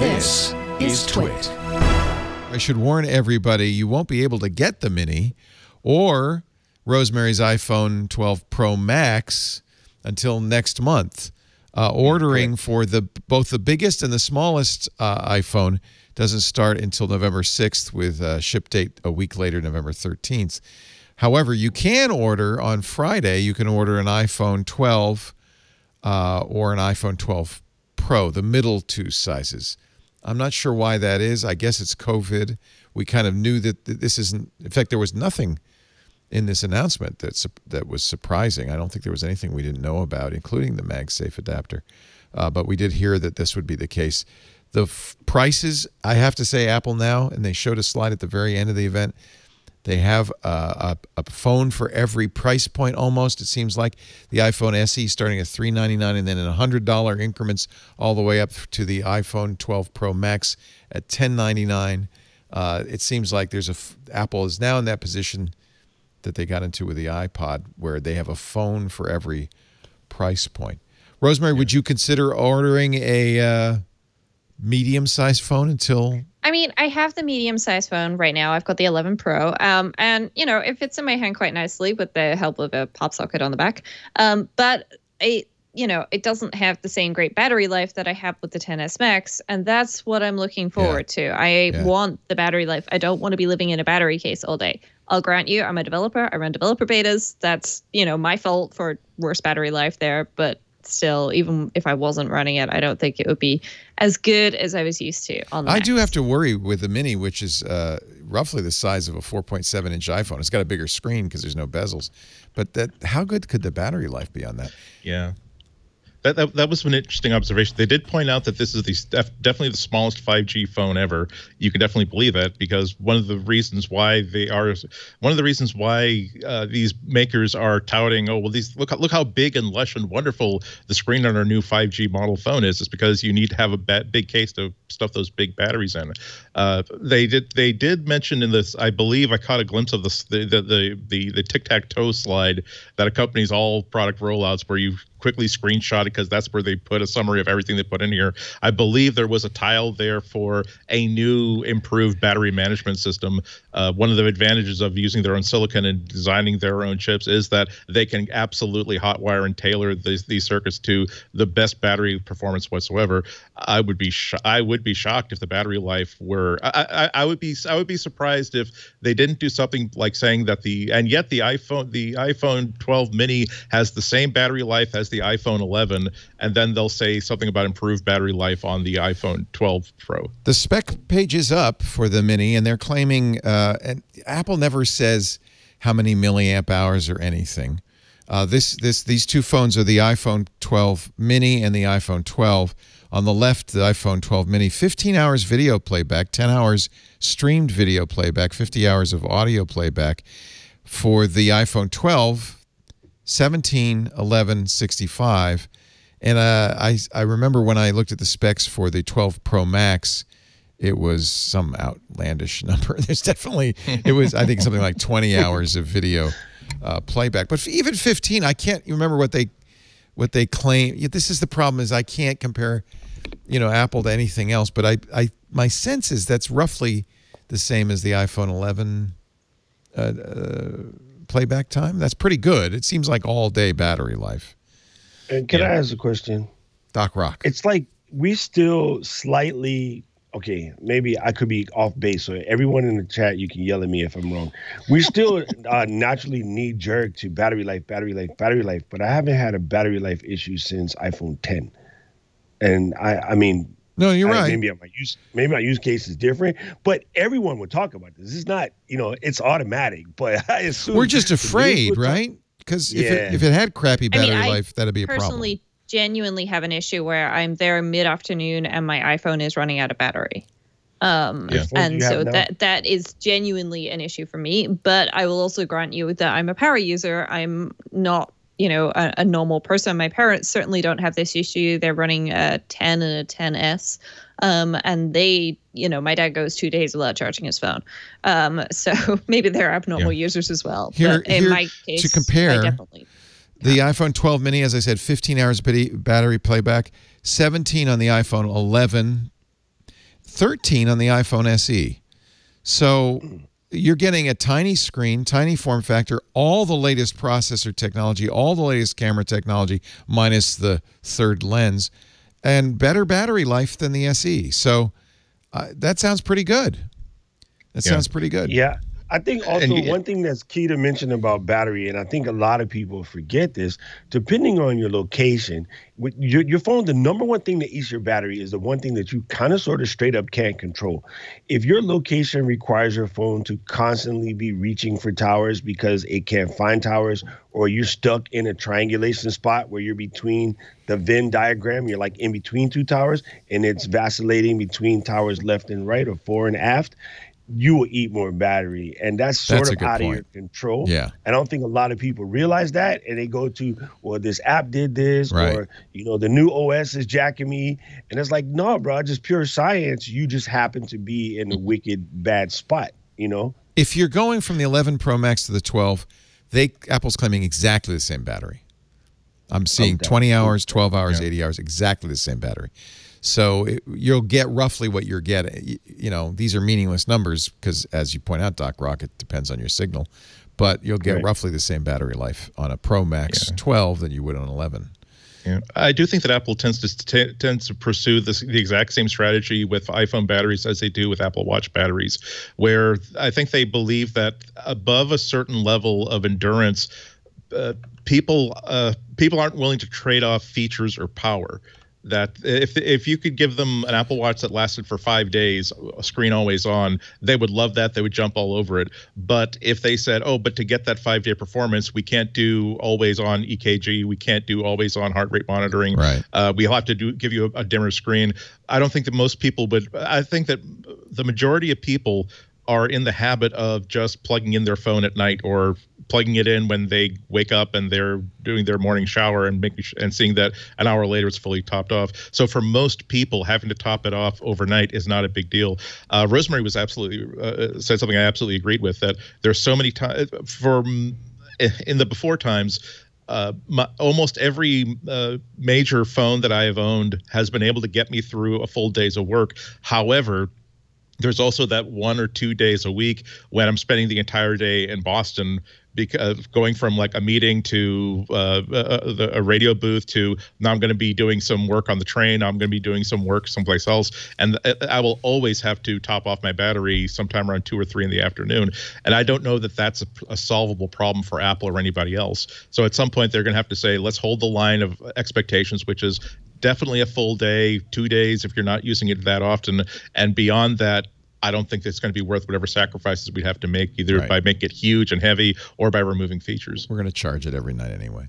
This is Twit. I should warn everybody, you won't be able to get the Mini or Rosemary's iPhone 12 Pro Max until next month. Ordering for both the biggest and the smallest iPhone doesn't start until November 6th with a ship date a week later, November 13th. However, you can order on Friday. You can order an iPhone 12 or an iPhone 12 Pro, the middle two sizes. I'm not sure why that is. I guess it's COVID. We kind of knew that this isn't. In fact, there was nothing in this announcement that was surprising. I don't think there was anything we didn't know about, including the MagSafe adapter. But we did hear that this would be the case. The prices, I have to say, Apple now, and they showed a slide at the very end of the event, they have a phone for every price point almost, it seems like. The iPhone SE starting at $399 and then in $100 increments all the way up to the iPhone 12 Pro Max at $1099. It seems like Apple is now in that position that they got into with the iPod where they have a phone for every price point. Rosemary, would you consider ordering a medium-sized phone until... I mean, I have the medium-sized phone right now. I've got the 11 Pro, and, you know, it fits in my hand quite nicely with the help of a pop socket on the back. But, it doesn't have the same great battery life that I have with the XS Max, and that's what I'm looking forward to. I want the battery life. I don't want to be living in a battery case all day. I'll grant you, I'm a developer. I run developer betas. That's, my fault for worse battery life there, but still, even if I wasn't running it, I don't think it would be as good as I was used to on the Max. I do have to worry with the Mini, which is roughly the size of a 4.7-inch iPhone. It's got a bigger screen because there's no bezels. But how good could the battery life be on that? Yeah. That was an interesting observation. They did point out that this is definitely the smallest 5G phone ever. You can definitely believe it because one of the reasons why these makers are touting, look how big and lush and wonderful the screen on our new 5G model phone is because you need to have a big case to stuff those big batteries in. They did mention in this, I believe I caught a glimpse of the tic-tac-toe slide that accompanies all product rollouts where you quickly screenshot it because that's where they put a summary of everything they put in here. I believe there was a tile there for a new improved battery management system. One of the advantages of using their own silicon and designing their own chips is that they can absolutely hotwire and tailor these circuits to the best battery performance whatsoever. I would be shocked if the battery life were. I would be surprised if they didn't do something like saying that the iPhone 12 Mini has the same battery life as the iPhone 11, and then they'll say something about improved battery life on the iPhone 12 Pro. The spec page is up for the Mini, and they're claiming, and Apple never says how many milliamp hours or anything. These two phones are the iPhone 12 Mini and the iPhone 12. On the left, the iPhone 12 Mini, 15 hours video playback, 10 hours streamed video playback, 50 hours of audio playback. For the iPhone 12, 17, 11, 65. And I remember when I looked at the specs for the 12 Pro Max, it was some outlandish number. There's definitely, it was, I think, something like 20 hours of video playback. But even 15, I can't remember what they claim. This is the problem, is I can't compare, Apple to anything else. But my sense is that's roughly the same as the iPhone 11 playback time. That's pretty good. It seems like all-day battery life. And can I ask a question? Doc Rock. It's like we still slightly, okay, maybe I could be off base, so everyone in the chat, you can yell at me if I'm wrong. We still naturally knee-jerk to battery life, but I haven't had a battery life issue since iPhone 10. And I mean... No, you're right. Maybe my use case is different, but everyone would talk about this. It's not, it's automatic, but I assume... We're just afraid, right? Because if it had crappy battery life, that'd be a problem. I personally genuinely have an issue where I'm there mid-afternoon and my iPhone is running out of battery. And so that is genuinely an issue for me. But I will also grant you that I'm a power user. I'm not... a normal person. My parents certainly don't have this issue. They're running a 10 and a 10S. And they, my dad goes 2 days without charging his phone. So maybe they're abnormal users as well. But in my case, to compare, I definitely... The iPhone 12 Mini, as I said, 15 hours battery playback, 17 on the iPhone 11, 13 on the iPhone SE. So you're getting a tiny screen, tiny form factor, all the latest processor technology, all the latest camera technology, minus the third lens, and better battery life than the SE. So that sounds pretty good. That sounds pretty good. Yeah. I think also one thing that's key to mention about battery, and I think a lot of people forget this, depending on your location, with your phone, the number one thing that eats your battery is the one thing that you kind of sort of straight up can't control. If your location requires your phone to constantly be reaching for towers because it can't find towers, or you're stuck in a triangulation spot where you're between the Venn diagram, you're like in between two towers, and it's vacillating between towers left and right or fore and aft, you will eat more battery, and that's sort of out of your control. Yeah. I don't think a lot of people realize that, and they go to, well, this app did this, or, you know, the new OS is jacking me, and it's like, no, bro, just pure science. You just happen to be in a wicked bad spot, you know? If you're going from the 11 Pro Max to the 12, Apple's claiming exactly the same battery. I'm seeing 20 hours, 12 hours, 80 hours, exactly the same battery. So you'll get roughly what you're getting. You know, these are meaningless numbers because, as you point out, Doc Rock, it depends on your signal. But you'll get roughly the same battery life on a Pro Max 12 than you would on 11. Yeah, I do think that Apple tends to pursue the exact same strategy with iPhone batteries as they do with Apple Watch batteries, where I think they believe that above a certain level of endurance, people aren't willing to trade off features or power. That if you could give them an Apple Watch that lasted for 5 days, a screen always on, they would love that. They would jump all over it. But if they said, oh, but to get that 5-day performance, we can't do always on EKG, we can't do always on heart rate monitoring. Right. We'll have to give you a dimmer screen. I don't think that most people would. I think that the majority of people are in the habit of just plugging in their phone at night or plugging it in when they wake up and they're doing their morning shower and seeing that an hour later it's fully topped off. So for most people, having to top it off overnight is not a big deal. Rosemary was absolutely said something I absolutely agreed with, that there's so many times in the before times. Almost every major phone that I have owned has been able to get me through a full days of work. However, there's also that 1 or 2 days a week when I'm spending the entire day in Boston, because going from like a meeting to a radio booth to now I'm going to be doing some work on the train. I'm going to be doing some work someplace else. And I will always have to top off my battery sometime around 2 or 3 in the afternoon. And I don't know that that's a solvable problem for Apple or anybody else. So at some point they're going to have to say, let's hold the line of expectations, which is definitely a full day, 2 days if you're not using it that often. And beyond that, I don't think it's going to be worth whatever sacrifices we'd have to make, either by making it huge and heavy or by removing features. We're going to charge it every night anyway.